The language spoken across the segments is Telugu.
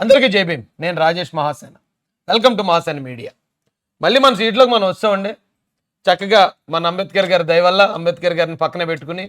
అందరికీ జై భీమ్. నేను Rajesh Mahasena. Welcome to Mahasena media. మళ్ళీ మన సీట్లోకి మనం వస్తామండి. చక్కగా మన అంబేద్కర్ గారి దయ వల్ల అంబేద్కర్ గారిని పక్కన పెట్టుకుని,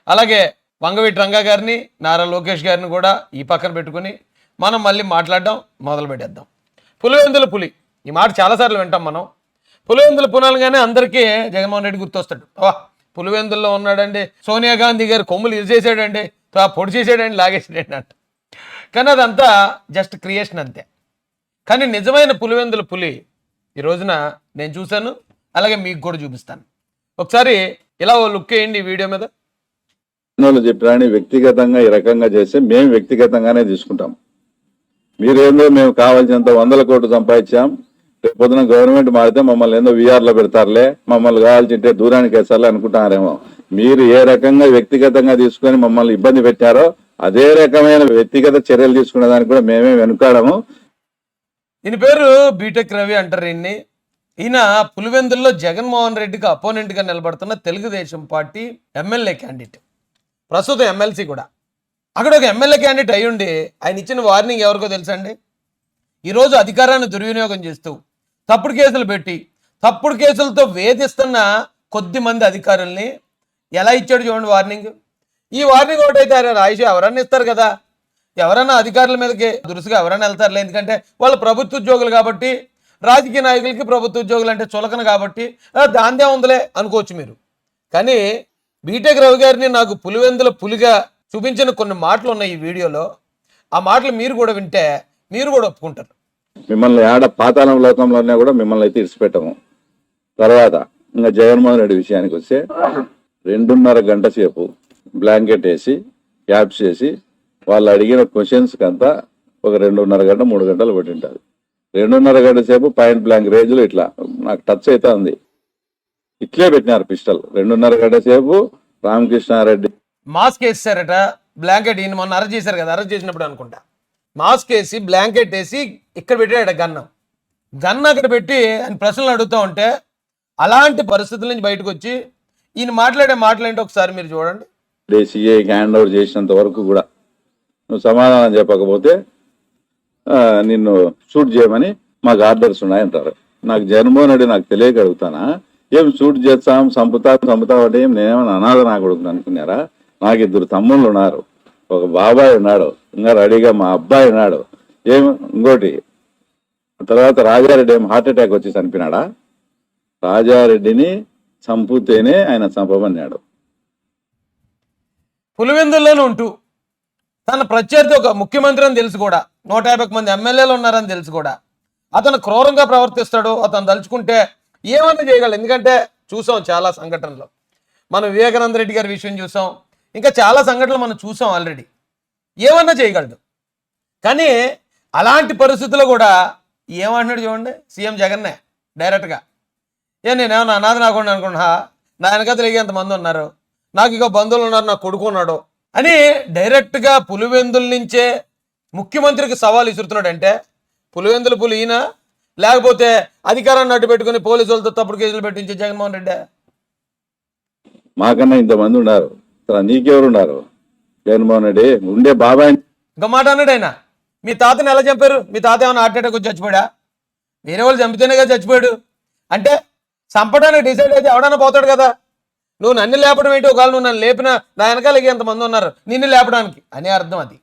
అలాగే వంగవీటి రంగా గారిని, నారా లోకేష్ గారిని కూడా ఈ పక్కన పెట్టుకుని మనం మళ్ళీ మాట్లాడడం మొదలు పెట్టేద్దాం. పులివెందుల పులి, ఈ మాట చాలాసార్లు వింటాం మనం. పులివెందుల పునాలుగానే అందరికీ జగన్మోహన్ రెడ్డి గుర్తొస్తాడు. పులివెందుల్లో ఉన్నాడండి, సోనియా గాంధీ గారు కొమ్ములు ఇరిచేసాడండి, పొడి చేసాడండి, లాగేసాడండి అంట. కానీ అదంతా జస్ట్ క్రియేషన్ అంతే. కానీ నిజమైన పులివెందుల పులి ఈ రోజున నేను చూశాను, అలాగే మీకు కూడా చూపిస్తాను. ఒకసారి ఇలా ఓ లుక్ వేయండి ఈ వీడియో మీద. చెప్పిన వ్యక్తిగతంగా ఈ రకంగా చేస్తే మేము వ్యక్తిగతంగానే తీసుకుంటాం. మీరేందో మేము కావాల్సినంత 100 కోట్లు సంపాదించాం, రేపు పొద్దున గవర్నమెంట్ మారితే మమ్మల్ని ఏందో వీఆర్లో పెడతారులే, మమ్మల్ని కావాల్సింటే దూరానికి వేస్తారులే అనుకుంటున్నారేమో. మీరు ఏ రకంగా వ్యక్తిగతంగా తీసుకొని మమ్మల్ని ఇబ్బంది పెట్టారో అదే రకమైన వ్యక్తిగత చర్యలు తీసుకునే దానికి కూడా మేమే వెనుకాడము. ఈయన పేరు బీటెక్ రవి అంటారు. ఈయన పులివెందుల్లో జగన్మోహన్ రెడ్డికి అపోనెంట్గా నిలబడుతున్న తెలుగుదేశం పార్టీ ఎమ్మెల్యే క్యాండిడేట్, ప్రస్తుతం ఎమ్మెల్సీ కూడా. అక్కడ ఒక ఎమ్మెల్యే క్యాండిడేట్ అయ్యుండి ఆయన ఇచ్చిన వార్నింగ్ ఎవరికో తెలుసా అండి? ఈరోజు అధికారాన్ని దుర్వినియోగం చేస్తూ తప్పుడు కేసులు పెట్టి తప్పుడు కేసులతో వేధిస్తున్న కొద్ది మంది అధికారుల్ని ఎలా ఇచ్చాడు చూడండి వార్నింగ్. ఈ వార్నింగ్ ఒకటైతే రాయిషి ఎవరన్నా ఇస్తారు కదా, ఎవరన్నా అధికారుల మీదకి దురుసుగా ఎవరైనా వెళ్తారులే, ఎందుకంటే వాళ్ళు ప్రభుత్వ ఉద్యోగులు కాబట్టి, రాజకీయ నాయకులకి ప్రభుత్వ ఉద్యోగులు అంటే చులకన కాబట్టి దాందే ఉందిలే అనుకోవచ్చు మీరు. కానీ బీటెక్ రవి గారిని నాకు పులివెందుల పులిగా చూపించిన కొన్ని మాటలు ఉన్నాయి ఈ వీడియోలో. ఆ మాటలు మీరు కూడా వింటే మీరు కూడా ఒప్పుకుంటారు. మిమ్మల్ని ఆడ పాతాళం లోకంలోనే కూడా మిమ్మల్ని అయితే ఇడిచిపెట్టము. తర్వాత ఇంకా జగన్మోహన్ రెడ్డి విషయానికి వస్తే 2.5 గంట సేపు బ్లాంకెట్ వేసి క్యాప్స్ చేసి వాళ్ళు అడిగిన క్వశ్చన్స్కి అంతా ఒక 2.5 గంట 3 గంటలు పెట్టింటారు. 2.5 గంట సేపు పాయింట్ బ్లాంక్ రేంజ్లో ఇట్లా నాకు టచ్ అయితే ఉంది, ఇట్లే పెట్టినారు పిస్టల్. 2.5 గంట సేపు రామకృష్ణారెడ్డి మాస్క్ వేసారట, బ్లాంకెట్ ఈయన మొన్న అరెస్ట్ చేశారు కదా, అరెస్ట్ చేసినప్పుడు అనుకుంటా మాస్క్ వేసి బ్లాంకెట్ వేసి ఇక్కడ పెట్టాడు గన్ అక్కడ పెట్టి ఆయన ప్రశ్నలు అడుగుతూ ఉంటే అలాంటి పరిస్థితుల నుంచి బయటకు వచ్చి ఈయన మాట్లాడే మాటలేంటో ఒకసారి మీరు చూడండి. సిఐకి హ్యాండ్ ఓవర్ చేసినంత వరకు కూడా నువ్వు సమాధానం చెప్పకపోతే నిన్ను షూట్ చేయమని మాకు ఆర్డర్స్ ఉన్నాయంటారు. నాకు జగన్మోహన్ రెడ్డి నాకు తెలియక అడుగుతానా, ఏం షూట్ చేస్తాం చంపుతా అంటే ఏం నేనేమన్నా అనాథ నా కొడుకు అనుకున్నారా? నాకు 2 తమ్ముళ్ళు ఉన్నారు, ఒక బాబాయ్ ఉన్నాడు, ఇంకా రెడీగా మా అబ్బాయి ఉన్నాడు. ఏం ఇంకోటి తర్వాత రాజారెడ్డి ఏం హార్ట్ అటాక్ వచ్చి చనిపోయినాడా? రాజారెడ్డిని చంపుతేనే ఆయన చంపమన్నాడు. పులివెందుల్లోనే ఉంటూ తన ప్రత్యర్థి ఒక ముఖ్యమంత్రి అని తెలుసు కూడా, 150 మంది ఎమ్మెల్యేలు ఉన్నారని తెలుసు కూడా అతను క్రూరంగా ప్రవర్తిస్తాడు. అతను తలుచుకుంటే ఏమన్నా చేయగలడు. ఎందుకంటే చూసాం చాలా సంఘటనలు, మనం వివేకానంద రెడ్డి గారి విషయం చూసాం, ఇంకా చాలా సంఘటనలు మనం చూసాం ఆల్రెడీ. ఏమన్నా చేయగలడు. కానీ అలాంటి పరిస్థితుల్లో కూడా ఏమంటున్నాడు చూడండి సీఎం జగన్నే డైరెక్ట్గా, నేనేమన్నా అనాథ నాకుండా అనుకున్నా, నా వెనక తిరిగి ఎంతమంది ఉన్నారు, నాకు ఇక బంధువులు ఉన్నారు, నాకు కొడుకు ఉన్నాడు అని డైరెక్ట్గా పులివెందుల నుంచే ముఖ్యమంత్రికి సవాల్ విసురుతున్నాడు. అంటే పులివెందుల పులి ఈయన, లేకపోతే అధికారాన్ని అడ్డు పెట్టుకుని పోలీసులతో తప్పుడు కేసులు పెట్టించే జగన్మోహన్ రెడ్డి? మాకన్నా ఇంతమంది ఉన్నారు, నీకెవరు ఉన్నారు? జగన్మోహన్ రెడ్డి ఉండే బాబాయ్ ఇంకో మాట అన్నాడు ఆయన, మీ తాతని ఎలా చంపారు? మీ తాత ఏమైనా హార్ట్ అటాక్ వచ్చి చచ్చిపోయా? వేరే వాళ్ళు చంపితేనే కదా చచ్చిపోయాడు. అంటే చంపడానికి డిసైడ్ అయితే ఎవడన్నా పోతాడు కదా. నువ్వు నన్ను లేపడం ఏంటి? ఒకవేళ నువ్వు నన్ను లేపినా నా వెనకాలకి ఎంతమంది ఉన్నారు నిన్ను లేపడానికి అనే అర్థం అది.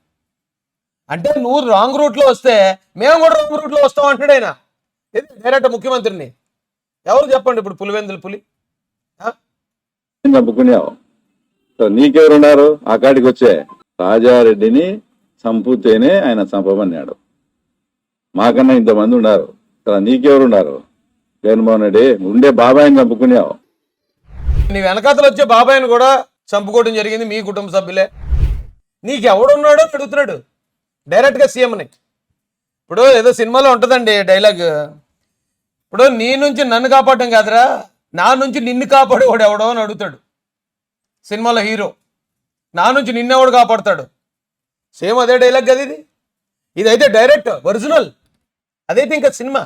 అంటే నువ్వు రాంగ్ రూట్లో వస్తే మేము కూడా రాంగ్ రూట్లో వస్తాం అంటాడు ఆయన డైరెక్ట్ ముఖ్యమంత్రిని. ఎవరు చెప్పండి ఇప్పుడు పులివెందుల పులి? చంపుకున్నావు, నీకెవరున్నారు? ఆ కాడికి వచ్చే రాజారెడ్డిని చంపుతేనే ఆయన చంపమన్నాడు. మాకన్నా ఇంతమంది ఉన్నారు, నీకెవరున్నారు? జగన్మోహన్ రెడ్డి ఉండే బాబాయిని చంపుకున్నావు. నీ వెనకాతలు వచ్చే బాబాయిని కూడా చంపుకోవడం జరిగింది మీ కుటుంబ సభ్యులే. నీకు ఎవడున్నాడో అడుగుతున్నాడు డైరెక్ట్గా సీఎంని. ఇప్పుడు ఏదో సినిమాలో ఉంటుందండి డైలాగ్, ఇప్పుడు నీ నుంచి నన్ను కాపాడడం కాదురా, నా నుంచి నిన్ను కాపాడేవాడు ఎవడో అని అడుగుతాడు సినిమాలో హీరో. నా నుంచి నిన్నెవడు కాపాడుతాడు? సేమ్ అదే డైలాగ్ కదా ఇది. ఇదైతే డైరెక్ట్ ఒరిజినల్, అదైతే ఇంకా సినిమా.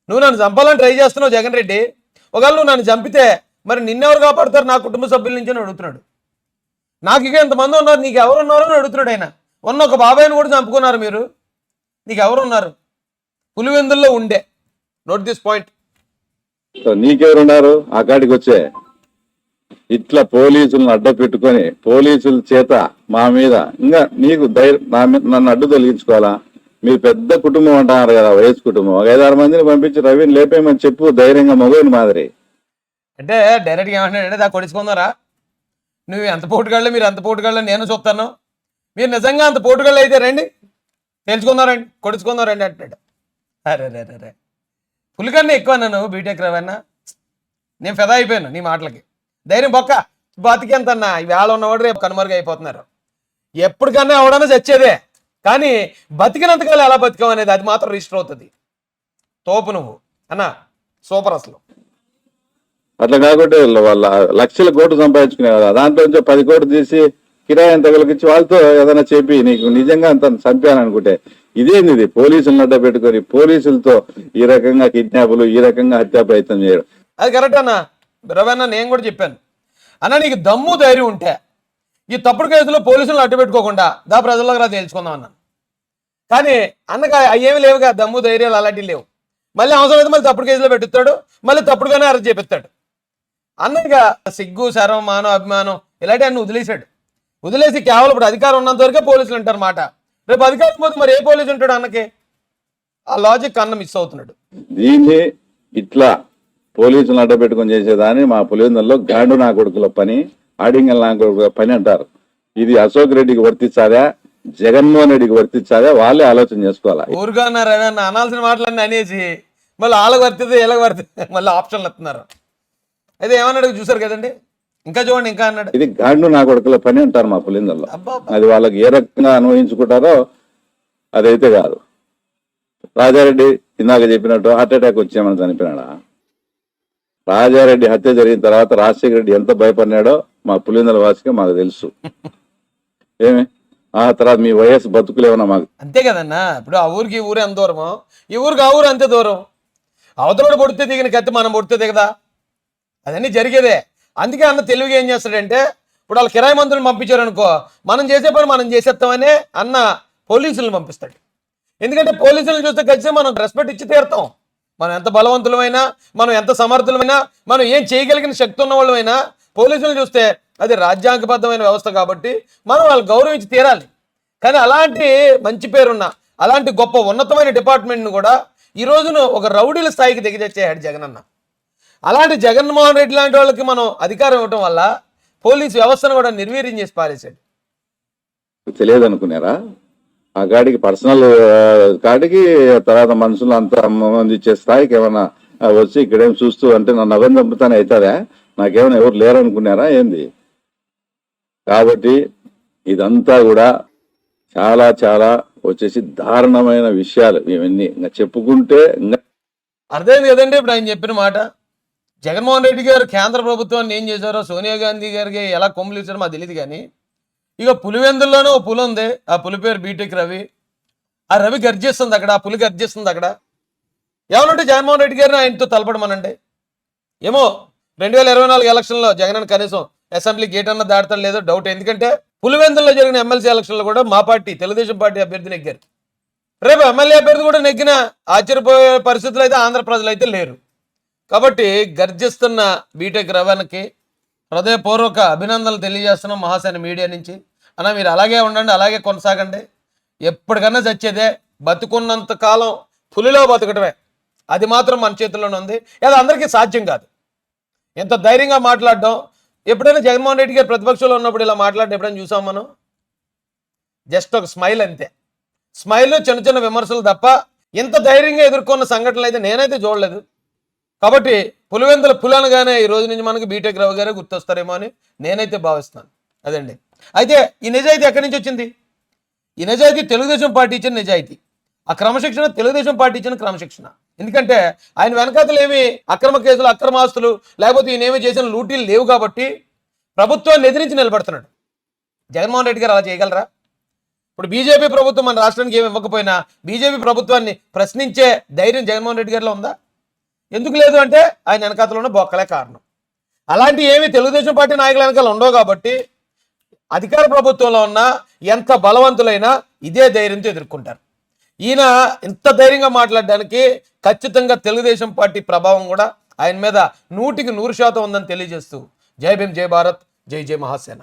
నువ్వు నన్ను చంపాలని ట్రై చేస్తున్నావు జగన్ రెడ్డి, ఒకవేళ నువ్వు నన్ను చంపితే మరి నిన్నెవరు కాపాడతారు నా కుటుంబ సభ్యుల నుంచి అని అడుగుతున్నాడు. నాకు ఇక ఎంతమంది ఉన్నారు, నీకు ఎవరు ఉన్నారు అని అడుగుతున్నాడు ఆయన. ఉన్న ఒక బాబాయ్ని కూడా చంపుకున్నారు మీరు. నీకు ఎవరున్నారు? పులివెందుల్లో ఉండే, నోట్ దిస్ పాయింట్. నీకెవరున్నారు ఆ కాడికి వచ్చే? ఇట్లా పోలీసులను అడ్డ పెట్టుకొని పోలీసుల చేత మా మీద ఇంకా నీకు నన్ను అడ్డు తొలగించుకోవాలా? మీరు పెద్ద కుటుంబం అంటున్నారు కదా, వయసు కుటుంబం, ఒక 5-6 మందిని పంపించి రవిని లేపేయమని చెప్పు ధైర్యంగా, మగోని మాదిరి. అంటే డైరెక్ట్గా ఏమంటాడంటే దా కొడుచుకుందారా, నువ్వు ఎంత పోటుగాళ్ళు, మీరు ఎంత పోటుగాళ్ళు నేను చూస్తాను, మీరు నిజంగా అంత పోటుగాళ్ళు అయితే రండి తెలుసుకుందారండి, కొడుచుకుందారండి అంటాడు. అరే రే రే, పులికన్నా ఎక్కువ నన్ను బీటెక్ రవన్నా, నేను ఫెదా అయిపోయాను నీ మాటలకి. ధైర్యం బొక్క, బతికెంతన్నా వేళ ఉన్నవాడు రేపు కనుమరుగు అయిపోతున్నారు. ఎప్పటికన్నా ఎవడన్నా చచ్చేదే, కానీ బతికినంతకాలం ఎలా బతికాం అనేది అది మాత్రం రిజిస్టర్ అవుతుంది. తోపు నువ్వు అన్న, సూపర్ అసలు. అట్లా కాకుంటే వాళ్ళ లక్షల కోట్లు సంపాదించుకునే కదా, దాంట్లో నుంచి 10 కోట్లు తీసి కిరాయి ఎంత కలిగించి వాళ్ళతో ఏదైనా చెప్పి నీకు నిజంగా అంత చంపాననుకుంటే ఇదేంది? ఇది పోలీసులను అడ్డ పెట్టుకొని పోలీసులతో ఈ రకంగా కిడ్నాపులు, ఈ రకంగా హత్యా ప్రయత్నం చేయడం అది కరెక్ట్ అన్న. రవన్న నేను కూడా చెప్పాను అన్న, నీకు దమ్ము ధైర్యం ఉంటే ఈ తప్పుడు కేసులో పోలీసులను అడ్డు పెట్టుకోకుండా దా ప్రజల్లోకి రా తేల్చుకుందాం అన్నాను. కానీ అన్నక అయ్యేమి లేవుగా, దమ్ము ధైర్యాలు అలాంటివి లేవు. మళ్ళీ అవసరమైతే మళ్ళీ తప్పుడు కేసులో పెట్టుతాడు, మళ్ళీ తప్పుడుగానే అరెస్ట్ చేపిస్తాడు. అన్నగా సిగ్గు, శరం, మానం, అభిమానం ఇలాంటి అన్ని వదిలేశాడు. వదిలేసి కేవలం ఇప్పుడు అధికారం ఉన్నంత వరకే పోలీసులు అంటారు మాట. రేపు అధికారం పోతే మరి ఏ పోలీసు ఉంటాడు అన్నకి? ఆ లాజిక్ అన్న మిస్ అవుతున్నాడు. దీన్ని ఇట్లా పోలీసులను అడ్డ పెట్టుకొని చేసేదాన్ని మా పులివెందుల్లో గాండు నా కొడుకుల పని, ఆడింగల్ నా కొడుకుల పని అంటారు. ఇది అశోక్ రెడ్డికి వర్తించాలా, జగన్మోహన్ రెడ్డికి వర్తించాలా, వాళ్ళే ఆలోచన చేసుకోవాలా. ఊరుగా అన్నారు అన్న, అనాల్సిన మాటలన్నీ అనేసి మళ్ళీ వాళ్ళకి వర్తితే వీళ్ళకి వర్తితే మళ్ళీ ఆప్షన్లు ఇస్తున్నారు. అయితే ఏమన్నాడు చూసారు కదండి, ఇంకా చూడండి ఇంకా అన్నాడు. ఇది గాండు నా కొడుకుల పని అంటారు మా పులివెందుల్లో. అది వాళ్ళకి ఏ రకంగా అన్వయించుకుంటారో అదైతే కాదు. రాజారెడ్డి ఇందాక చెప్పినట్టు హార్ట్ అటాక్ వచ్చామని చనిపోయినాడా? రాజారెడ్డి హత్య జరిగిన తర్వాత రాజశేఖర రెడ్డి ఎంత భయపడినాడో మా పులివెందుల వాసిగా మాకు తెలుసు. ఏమి ఆ తర్వాత మీ వయస్సు బతుకులేమన్నా మాకు అంతే కదన్నా. ఇప్పుడు ఆ ఊరికి ఈ ఊరు ఎంత దూరమో, ఈ ఊరికి ఆ ఊరు అంతే దూరం. అవతలడు పొడితే దిగిన కత్తి మనం పొడితే దిగదా? అదన్నీ జరిగేదే. అందుకే అన్న తెలుగుగా ఏం చేస్తాడంటే, ఇప్పుడు వాళ్ళు కిరాయి మంత్రులను పంపించారనుకో, మనం చేసే పని మనం చేసేస్తామని అన్న పోలీసులను పంపిస్తాడు. ఎందుకంటే పోలీసులను చూస్తే ఖచ్చితంగా మనం రెస్పెక్ట్ ఇచ్చి తీరుతాం. మనం ఎంత బలవంతులమైనా, మనం ఎంత సమర్థులమైనా, మనం ఏం చేయగలిగిన శక్తి ఉన్న వాళ్ళమైనా పోలీసులను చూస్తే అది రాజ్యాంగబద్ధమైన వ్యవస్థ కాబట్టి మనం వాళ్ళు గౌరవించి తీరాలి. కానీ అలాంటి మంచి పేరున్న, అలాంటి గొప్ప ఉన్నతమైన డిపార్ట్మెంట్ను కూడా ఈ రోజున ఒక రౌడీల స్థాయికి దిగజేసాడు జగనన్న. అలాంటి జగన్మోహన్ రెడ్డి లాంటి వాళ్ళకి మనం అధికారం ఇవ్వటం వల్ల పోలీసు వ్యవస్థను కూడా నిర్వీర్యం చేసి పారేశాడు. తెలియదు అనుకున్నారా? ఆ గాడికి పర్సనల్ కాడికి తర్వాత మనుషులు అంతా మంది ఇచ్చే స్థాయికి ఏమన్నా వచ్చి ఇక్కడేం చూస్తూ అంటే నన్ను అవన్నీ చంపుతానే అవుతారా? నాకేమైనా ఎవరు లేరు అనుకున్నారా ఏంది? కాబట్టి ఇదంతా కూడా చాలా చాలా వచ్చేసి దారుణమైన విషయాలు. ఇవన్నీ ఇంకా చెప్పుకుంటే ఇంకా అర్థమైంది కదండి. ఇప్పుడు ఆయన చెప్పిన మాట, జగన్మోహన్ రెడ్డి గారు కేంద్ర ప్రభుత్వాన్ని ఏం చేశారో, సోనియా గాంధీ గారికి ఎలా కొమ్ములు ఇచ్చారో మాకు తెలియదు. కానీ ఇక పులివెందుల్లోనే ఓ పులి ఉంది, ఆ పులి పేరు బీటెక్ రవి. ఆ రవి గర్జిస్తుంది అక్కడ, ఆ పులి గర్జిస్తుంది అక్కడ. ఏమనంటే జగన్మోహన్ రెడ్డి గారిని ఆయనతో తలపడమనండి. ఏమో 2024 ఎలక్షన్లో జగన్ కనీసం అసెంబ్లీ గేట్ అన్న దాడతాడు లేదో డౌట్. ఎందుకంటే పులివెందుల్లో జరిగిన ఎమ్మెల్సీ ఎలక్షన్లో కూడా మా పార్టీ తెలుగుదేశం పార్టీ అభ్యర్థి నెగ్గారు. రేపు ఎమ్మెల్యే అభ్యర్థి కూడా నెగ్గిన ఆశ్చర్యపోయే పరిస్థితులు అయితే ఆంధ్ర ప్రజలు అయితే లేరు. కాబట్టి గర్జిస్తున్న బీటెక్ రవణకి హృదయపూర్వక అభినందనలు తెలియజేస్తున్నాం మహాసేన మీడియా నుంచి. అన్న మీరు అలాగే ఉండండి, అలాగే కొనసాగండి. ఎప్పటికన్నా చచ్చేదే, బతుకున్నంత కాలం పులిలో బతకటమే. అది మాత్రం మన చేతుల్లోనే ఉంది. అది అందరికీ సాధ్యం కాదు. ఎంత ధైర్యంగా మాట్లాడడం. ఎప్పుడైనా జగన్మోహన్ రెడ్డి గారు ప్రతిపక్షంలో ఉన్నప్పుడు ఇలా మాట్లాడడం ఎప్పుడైనా చూసాం మనం? జస్ట్ ఒక స్మైల్ అంతే. స్మైల్, చిన్న చిన్న విమర్శలు తప్ప ఇంత ధైర్యంగా ఎదుర్కొన్న సంఘటనలు అయితే నేనైతే చూడలేదు. కాబట్టి పులివెందుల పులనగానే ఈ రోజు నుంచి మనకి బీటెక్ రవి గారే గుర్తొస్తారేమో అని నేనైతే భావిస్తాను. అదండి. అయితే ఈ నిజాయితీ ఎక్కడి నుంచి వచ్చింది? ఈ నిజాయితీ తెలుగుదేశం పార్టీ ఇచ్చిన నిజాయితీ. ఆ క్రమశిక్షణ తెలుగుదేశం పార్టీ ఇచ్చిన క్రమశిక్షణ. ఎందుకంటే ఆయన వెనకాతలు ఏమి అక్రమ కేసులు, అక్రమ ఆస్తులు, లేకపోతే ఈయనేమి చేసిన లూటీలు లేవు కాబట్టి ప్రభుత్వాన్ని ఎదిరించి నిలబడుతున్నాడు. జగన్మోహన్ రెడ్డి గారు అలా చేయగలరా? ఇప్పుడు బీజేపీ ప్రభుత్వం మన రాష్ట్రానికి ఏమి ఇవ్వకపోయినా బీజేపీ ప్రభుత్వాన్ని ప్రశ్నించే ధైర్యం జగన్మోహన్ రెడ్డి గారిలో ఉందా? ఎందుకు లేదు అంటే ఆయన వెనకాతలో ఉన్న బొక్కలే కారణం. అలాంటి ఏమి తెలుగుదేశం పార్టీ నాయకుల వెనకాల ఉండవు కాబట్టి అధికార ప్రభుత్వంలో ఉన్న ఎంత బలవంతులైనా ఇదే ధైర్యంతో ఎదుర్కొంటారు. ఈయన ఇంత ధైర్యంగా మాట్లాడడానికి ఖచ్చితంగా తెలుగుదేశం పార్టీ ప్రభావం కూడా ఆయన మీద 100% ఉందని తెలియజేస్తూ జై భీమ్, జై భారత్, జై జై మహాసేన.